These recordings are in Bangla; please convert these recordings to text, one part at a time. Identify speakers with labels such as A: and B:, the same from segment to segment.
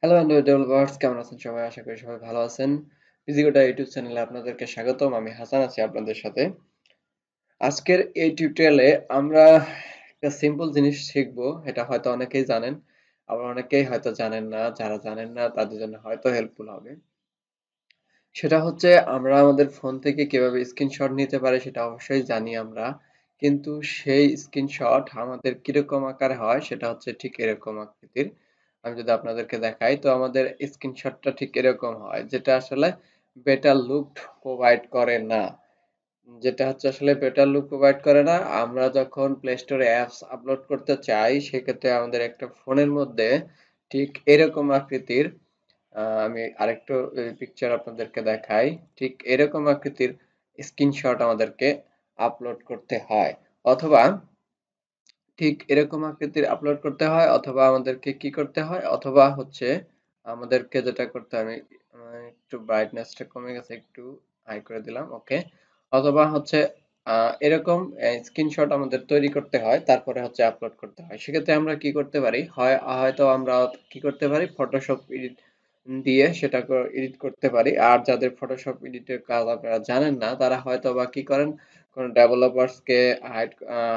A: হ্যালো অ্যান্ড্রয়েড ডেভেলপার্স, কেমন আছেন সবাই? আশা করি সবাই ভালো আছেন। ফিজিকোডা ইউটিউব চ্যানেলে আপনাদেরকে স্বাগতম। আমি হাসান আছি আপনাদের সাথে। আজকের এই টিউটোরিয়ালে আমরা একটা সিম্পল জিনিস শিখবো। এটা হয়তো অনেকেই জানেন, আবার অনেকেই হয়তো জানেন না। যারা জানেন না তাদের জন্য হয়তো হেল্পফুল হবে। সেটা হচ্ছে আমরা আমাদের ফোন থেকে কিভাবে স্ক্রিনশট নিতে পারি সেটা অবশ্যই জানি আমরা। কিন্তু সেই স্ক্রিনশট আমাদের কিরকম আকারে হয় সেটা হচ্ছে ঠিক এরকম আকৃতির। আমি যদি আপনাদেরকে দেখাই তো আমাদের স্ক্রিনশটটা ঠিক এরকম হয়, যেটা আসলে বেটার লুক প্রোভাইড করে না। যেটা হচ্ছে আসলে বেটার লুক প্রোভাইড করে না। আমরা যখন প্লে স্টোরে অ্যাপস আপলোড করতে চাই সেক্ষেত্রে আমাদের একটা ফোনের মধ্যে ঠিক এরকম আকৃতির আমি আরেকটু পিকচার আপনাদেরকে দেখাই। ঠিক এরকম আকৃতির স্ক্রিনশট আমাদেরকে আপলোড করতে হয়, অথবা ঠিক এরকম আকৃতির আপলোড করতে হয়, অথবা আমাদেরকে কি করতে হয়, অথবা হচ্ছে আমাদেরকে যেটা করতে হয়, আমি একটু ব্রাইটনেসটা কমে গেছে, একটু হাই করে দিলাম, ওকে। অথবা হচ্ছে এরকম স্ক্রিনশট আমাদের তৈরি করতে হয়, তারপরে হচ্ছে আপলোড করতে হয়। সেক্ষেত্রে আমরা কি করতে পারি, হয়তো আমরা কি করতে পারি, ফটোশপ এডিট দিয়ে সেটা এডিট করতে পারি। আর যাদের ফটোশপ এডিটের কাজ আপনারা জানেন না, তারা হয়তো বা কি করেন, কোন ডেভেলপারস কে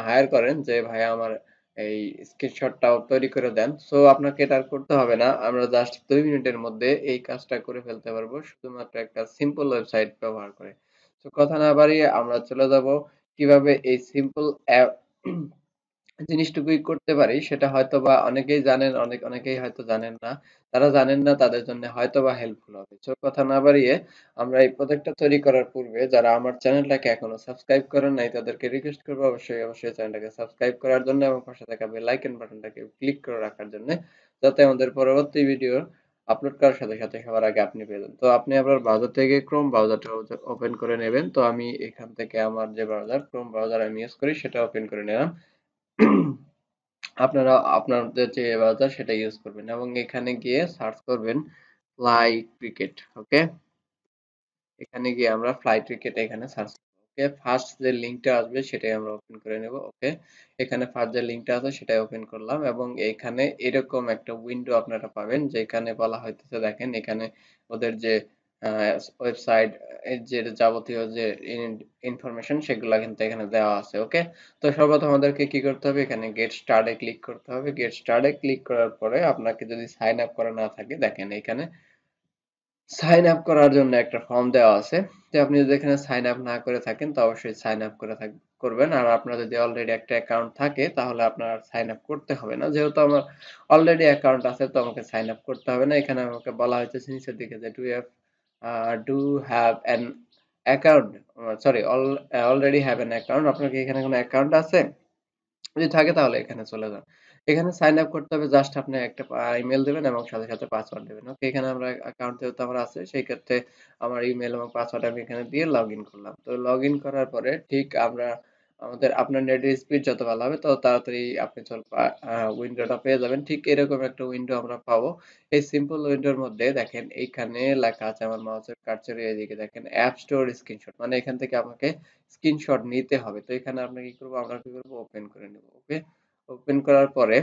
A: হায়ার করেন যে ভাই আমার এই স্ক্রিনশটটাও তৈরি করে দেন। সো আপনাকে এটা আর করতে হবে না, আমরা জাস্ট 2 মিনিটের মধ্যে এই কাজটা করে ফেলতে পারবো শুধুমাত্র একটা সিম্পল ওয়েবসাইট ব্যবহার করে। তো কথা না বাড়িয়ে আমরা চলে যাব কিভাবে এই সিম্পল অ্যাপ জিনিসটুকুই করতে পারি। সেটা হয়তোবা অনেকেই জানেন, অনেকেই হয়তো জানেন না। তারা জানেন না, তাদের জন্য হয়তোবা হেল্পফুল হবে। সো কথা না বাড়িয়ে আমরা এই প্রজেক্টটা তৈরি করার পূর্বে যারা আমার চ্যানেলটাকে এখনো সাবস্ক্রাইব করেন নাই তাদেরকে রিকোয়েস্ট করবো অবশ্যই চ্যানেলটাকে সাবস্ক্রাইব করার জন্য এবং পাশে থাকা বেল আইকন বাটনটাকে ক্লিক করে রাখার জন্য, যাতে আমাদের পরবর্তী ভিডিও আপলোড করার সাথে সাথে সবার আগে আপনি পেয়ে যান। তো আপনি আপনার ব্রাউজার থেকে ক্রোম ব্রাউজারটা ওপেন করে নেবেন। তো আমি এখান থেকে আমার যে ব্রাউজার, ক্রোম ব্রাউজার আমি ইউজ করি, সেটা ওপেন করে নিলাম। আপনারা আপনাদের যে ব্রাউজার সেটা ইউজ করবেন এবং এখানে গিয়ে সার্চ করবেন ফ্লাই ক্রিকেট, ওকে। এখানে গিয়ে আমরা ফ্লাই ক্রিকেট এখানে সার্চ করব, ওকে। ফার্স্ট যে লিংকটা আসবে সেটাই আমরা ওপেন করে নেব, ওকে। এখানে ফার্স্ট যে লিংকটা আছে সেটাই ওপেন করলাম এবং এখানে এরকম একটা উইন্ডো আপনারা পাবেন, যেখানে বলা হইতেছে, দেখেন এখানে ওদের যে ওয়েবসাইট এর যে যাবতীয় যে ইনফরমেশন সেগুলা কিন্তু এখানে দেওয়া আছে, ওকে। তো সর্বপ্রথম আমাদেরকে কি করতে হবে, এখানে গেট স্টার্টে ক্লিক করতে হবে। গেট স্টার্টে ক্লিক করার পরে আপনাকে যদি সাইন আপ করা না থাকে, দেখেন এখানে সাইন আপ করার জন্য একটা ফর্ম দেওয়া আছে। তো আপনি যদি এখানে সাইন আপ না করে থাকেন তো অবশ্যই সাইন আপ করে করবেন। আর আপনার যদি অলরেডি একটা অ্যাকাউন্ট থাকে তাহলে আপনার সাইন আপ করতে হবে না। যেহেতু আমার অলরেডি অ্যাকাউন্ট আছে তো আমাকে সাইন আপ করতে হবে না। এখানে আমাকে বলা হয়েছে নিচের দিকে যে do have an account, sorry, already have an account. আপনার কি এখানে কোনো অ্যাকাউন্ট আছে? যদি থাকে তাহলে এখানে চলে যান। এখানে সাইন আপ করতে হবে, জাস্ট আপনি একটা ইমেল দিবেন এবং সাথে সাথে পাসওয়ার্ড দিবেন, ওকে। এখানে আমরা অ্যাকাউন্ট যেহেতু আমার আছে সেই ক্ষেত্রে আমার ইমেল এবং পাসওয়ার্ড আমি এখানে দিয়ে লগ ইন করলাম। তো লগ ইন করার পরে ঠিক আমরা আপনার নেটের স্পিড যত ভালো হবে তত তাড়াতাড়ি আপনি উইন্ডোটা পেয়ে যাবেন। ঠিক এরকম একটা উইন্ডো আমরা পাবো। এই সিম্পল উইন্ডোর মধ্যে দেখেন এইখানে লেখা আছে, আমার মাউসের কার্সর এদিকে দেখেন অ্যাপ স্টোর স্ক্রিনশট, মানে এখান থেকে আমাকে স্ক্রিনশট নিতে হবে। তো এখানে আমরা কি করব, ওপেন করে নেব, ওকে। ওপেন করার পরে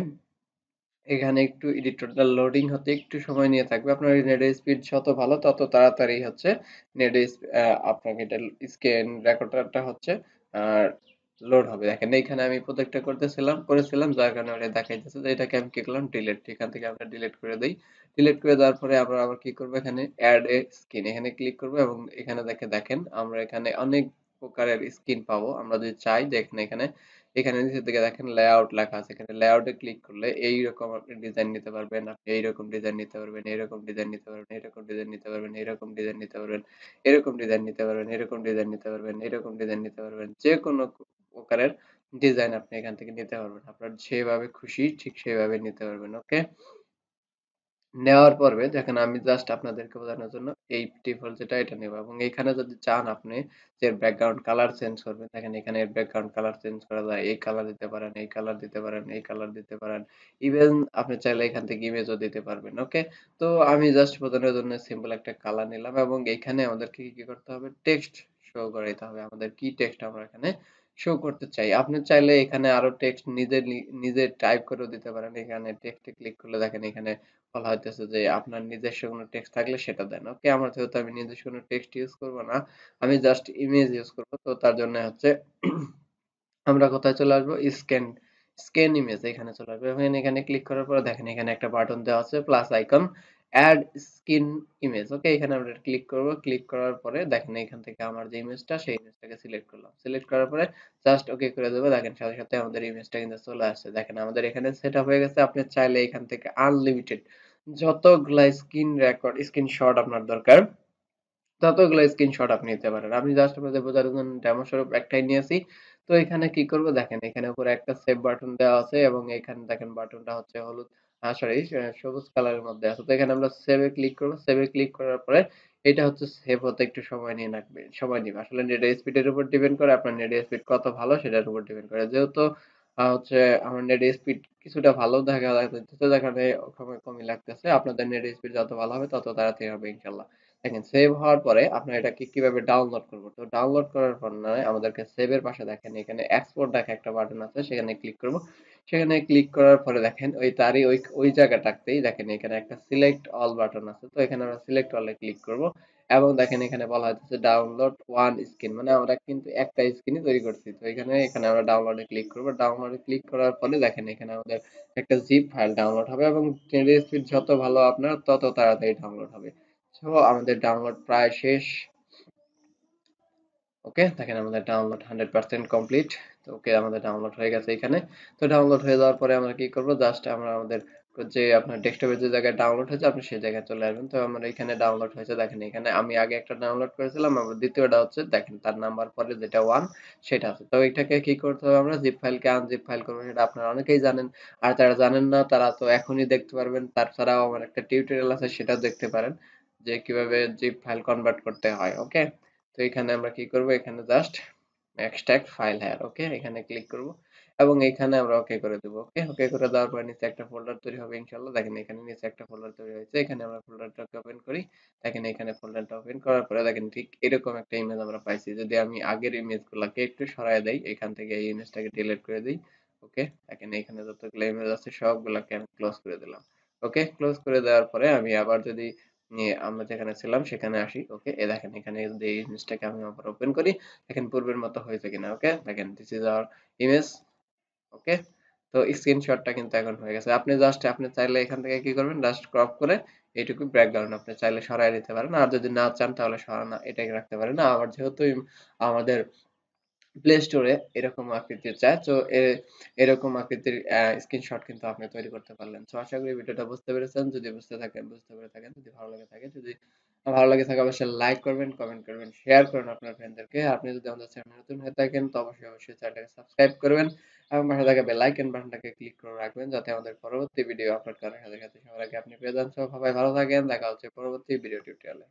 A: এখানে একটু এডিটরটা লোডিং হতে একটু সময় নিয়ে থাকবে। আপনার নেটের স্পিড যত ভালো তত তাড়াতাড়ি হচ্ছে নেটের আপনাকে এটা স্ক্রিন রেকর্ডারটা হচ্ছে লোড হবে। দেখেন এইখানে আমি প্রত্যেকটা করেছিলাম যার কারণে ওটা দেখাইতেছে যে এটাকে আমি কি করলাম, ডিলিট। এখান থেকে আমরা ডিলিট করে দেই। ডিলিট করে দেওয়ার পরে আমরা আবার কি করব, এখানে অ্যাড এ স্ক্রিন এখানে ক্লিক করব এবং এখানে দেখেন আমরা এখানে অনেক প্রকারের স্ক্রিন পাবো। আমরা যদি চাই দেখেন এখানে এখানে নিচের দিকে দেখেন লেআউট লেখা আছে, এখানে লেআউটে ক্লিক করলে এইরকম আপনি ডিজাইন নিতে পারবেন, আপনি এইরকম ডিজাইন নিতে পারবেন, এরকম ডিজাইন নিতে পারবেন, এরকম ডিজাইন নিতে পারবেন, এরকম ডিজাইন নিতে পারবেন, এরকম ডিজাইন নিতে পারবেন, এরকম ডিজাইন নিতে পারবেন, এরকম ডিজাইন নিতে পারবেন। যে কোনো প্রকারের ডিজাইন আপনি এখান থেকে নিতে পারবেন। আপনার যেভাবে খুশি ঠিক সেভাবে নিতে পারবেন, ওকে। নেওয়ার পর্বে দেখেন আমি জাস্ট আপনাদেরকে বোঝানোর জন্য এই ডিফল্ট যেটা এটা নেব এবং এখানে যদি চান আপনি যে ব্যাকগ্রাউন্ড কালার চেঞ্জ করবেন, দেখেন এখানে ব্যাকগ্রাউন্ড কালার চেঞ্জ করা যায়। এই কালার দিতে পারেন, এই কালার দিতে পারেন, এই কালার দিতে পারেন। ইভেন আপনি চাইলে এখান থেকে ইমেজও দিতে পারবেন, ওকে। তো আমি জাস্ট বোঝানোর জন্য সিম্পল একটা কালার নিলাম এবং এখানে আমাদেরকে কি করতে হবে, টেক্সট শো করাইতে হবে। আমাদের কি টেক্সট আমরা এখানে শো করতে চাই। আপনি চাইলে এখানে আরো টেক্সট নিজে নিজে টাইপ করেও দিতে পারেন। এখানে টেক্সটে ক্লিক করলে দেখেন এখানে বলা হইতেছে যে আপনার নিজস্ব কোনো টেক্সট থাকলে সেটা দেন। ওকে, আমার যেহেতু আমি নিজস্ব কোনো টেক্সট ইউজ করব না, আমি জাস্ট ইমেজ ইউজ করব। তো তার জন্য হচ্ছে আমরা কোথায় চলে আসবো? স্ক্যান ইমেজ এখানে চলে আসবো। এবং এখানে ক্লিক করার পরে দেখেন এখানে একটা বাটন দেওয়া আছে plus icon add scan image. Okay, এখানে আমরা ক্লিক করব। ক্লিক করার পরে দেখেন এখান থেকে আমার যে ইমেজটা সেই ইমেজটাকে সিলেক্ট করলাম। সিলেক্ট করার পরে জাস্ট ওকে করে দেব। দেখেন সাথে, সাথে আমাদের ইমেজটা কিন্তু চলে আসছে। দেখেন আমাদের এখানে সেটআপ হয়ে গেছে। আপনি চাইলে এখান থেকে আনলিমিটেড যতগুলা স্ক্রিনশট আপনার দরকার ততগুলো স্ক্রিনশট আপনি নিতে পারেন। আমি জাস্ট আপনাদের বোঝার জন্য ডেমো স্বরূপ একটাই নিয়েছি। তো এখানে কি করব দেখেন এখানে উপরে একটা সেভ বাটন দেওয়া আছে এবং এখানে দেখেন বাটনটা হচ্ছে হলুদ সরি সবুজ কালারের মধ্যে আছে। তো এখানে আমরা সেভ এ ক্লিক করব। সেভ এ ক্লিক করার পরে এটা হচ্ছে সেভ হতে একটু সময় নিয়ে রাখবে সময় নিবে। আসলে নেট স্পিডের উপর ডিপেন্ড করে, আপনার নেট স্পিড কত ভালো সেটার উপর ডিপেন্ড করে। যেহেতু হচ্ছে আমার নেট স্পিড কিছুটা ভালো দেখা যাইতেছে, যেখানে সময় কমই লাগতেছে। আপনাদের নেট স্পিড যত ভালো হবে তত তাড়াতাড়ি হবে ইনশাআল্লাহ। দেখেন সেভ হওয়ার পরে আপনার এটাকে কিভাবে ডাউনলোড করব। তো ডাউনলোড করার পর নয় আমাদেরকে সেভ এর পাশে দেখেন এখানে এক্সপোর্ট দেখা একটা বাটন আছে, সেখানে ক্লিক করব। সেখানে ক্লিক করার পরে দেখেন ওই তারই ওই জায়গাটাতেই দেখেন এখানে একটা সিলেক্ট অল বাটন আছে। তো এখানে আমরা সিলেক্ট অল এ ক্লিক করব এবং দেখেন এখানে বলা হচ্ছে ডাউনলোড ওয়ান স্ক্রিন, মানে আমরা কিন্তু একটা স্ক্রিনই তৈরি করছি। তো এখানে আমরা ডাউনলোডে ক্লিক করব। ডাউনলোডে ক্লিক করার পরে দেখেন এখানে আমাদের একটা জিপ ফাইল ডাউনলোড হবে এবং নেট স্পিড যত ভালো আপনার তত তাড়াতাড়ি ডাউনলোড হবে। সো আমাদের ডাউনলোড প্রায় শেষ। ওকে, দেখেন আমাদের ডাউনলোড 100% কমপ্লিট। তো ওকে, আমাদের ডাউনলোড হয়ে গেছে এখানে। তো ডাউনলোড হয়ে যাওয়ার পরে আমরা কি করব, জাস্ট আমরা আমাদের যে আপনার ডেস্কটপে যে জায়গায় ডাউনলোড হয়েছে আপনি সেই জায়গায় চলে আসবেন। তো আমার এখানে ডাউনলোড হয়েছে দেখেন এখানে আমি আগে একটা ডাউনলোড করেছিলাম, আবার দ্বিতীয়টা হচ্ছে দেখেন তার নাম্বার পরে যেটা 1 সেটা আছে। তো এটাকে কি করতে হবে, আমরা জিপ ফাইলকে আনজিপ ফাইল করবো, সেটা আপনারা অনেকেই জানেন। আর যারা জানেন না তারা তো এখনই দেখতে পারবেন। তাছাড়াও আমার একটা টিউটোরিয়াল আছে, সেটাও দেখতে পারেন যে কিভাবে জিপ ফাইল কনভার্ট করতে হয়। ওকে, তো এখানে আমরা কি করব, এখানে জাস্ট এক্সট্রাক্ট ফাইল হেয়ার। ওকে, এখানে ক্লিক করব এবং এখানে আমরা ওকে করে দেব। ওকে, ওকে করে দেওয়ার পরে নিচে একটা ফোল্ডার তৈরি হবে ইনশাআল্লাহ। দেখেন এখানে নিচে একটা ফোল্ডার তৈরি হয়েছে, এখানে আমরা ফোল্ডারটাকে ওপেন করি। দেখেন এখানে ফোল্ডারটা ওপেন করার পরে দেখেন ঠিক এরকম একটা ইমেজ আমরা পাইছি। যদি আমি আগের ইমেজগুলোকে একটু সরায় দেই, এখান থেকে এই ইমেজটাকে ডিলিট করে দেই। ওকে, দেখেন এখানে যতগুলো ইমেজ আছে সবগুলোকে আমি ক্লোজ করে দিলাম। ওকে, ক্লোজ করে দেওয়ার পরে আমি আবার যদি নিয়ে আমরা যেখানে ছিলাম সেখানে আসি। ওকে, দেখেন এখানে যদি এই জিনিসটাকে আমি আবার ওপেন করি, দেখেন পূর্বের মতো হয়েছে কিনা। ওকে, দেখেন দিস ইজ আওয়ার ইমেজ। ওকে, তো স্ক্রিনশটটা কিন্তু এখন হয়ে গেছে। আপনি চাইলে এখান থেকে কি করবেন, জাস্ট ক্রপ করে এইটুকু ব্যাকগ্রাউন্ড আপনি চাইলে সরায় দিতে পারেন। আর যদি না চান তাহলে সরানো এটাই রাখতে পারেন। আবার যেহেতু আমাদের প্লে স্টোরে এরকম আকৃতির চায়, তো এরকম আকৃতির স্ক্রিনশট কিন্তু আপনি তৈরি করতে পারলেন। তো আশা করি ভিডিওটা বুঝতে পেরেছেন। যদি বুঝতে পেরে থাকেন, যদি ভালো লাগে থাকে, যদি ভালো লাগে থাকে অবশ্যই লাইক করবেন, কমেন্ট করবেন, শেয়ার করুন আপনার ফ্রেন্ডদেরকে। আপনি যদি আমাদের চ্যানেলে নতুন হয়ে থাকেন তো অবশ্যই চ্যানেলটাকে সাবস্ক্রাইব করবেন এবং পাশে থাকা বেল আইকন বাটনটাকে ক্লিক করে রাখবেন যাতে আমাদের পরবর্তী ভিডিও আপলোড করার সাথে সাথে সবার আগে আপনি পেয়ে যান। সো সবাই ভালো থাকেন, দেখা হচ্ছে পরবর্তী ভিডিও টিউটোরিয়ালে।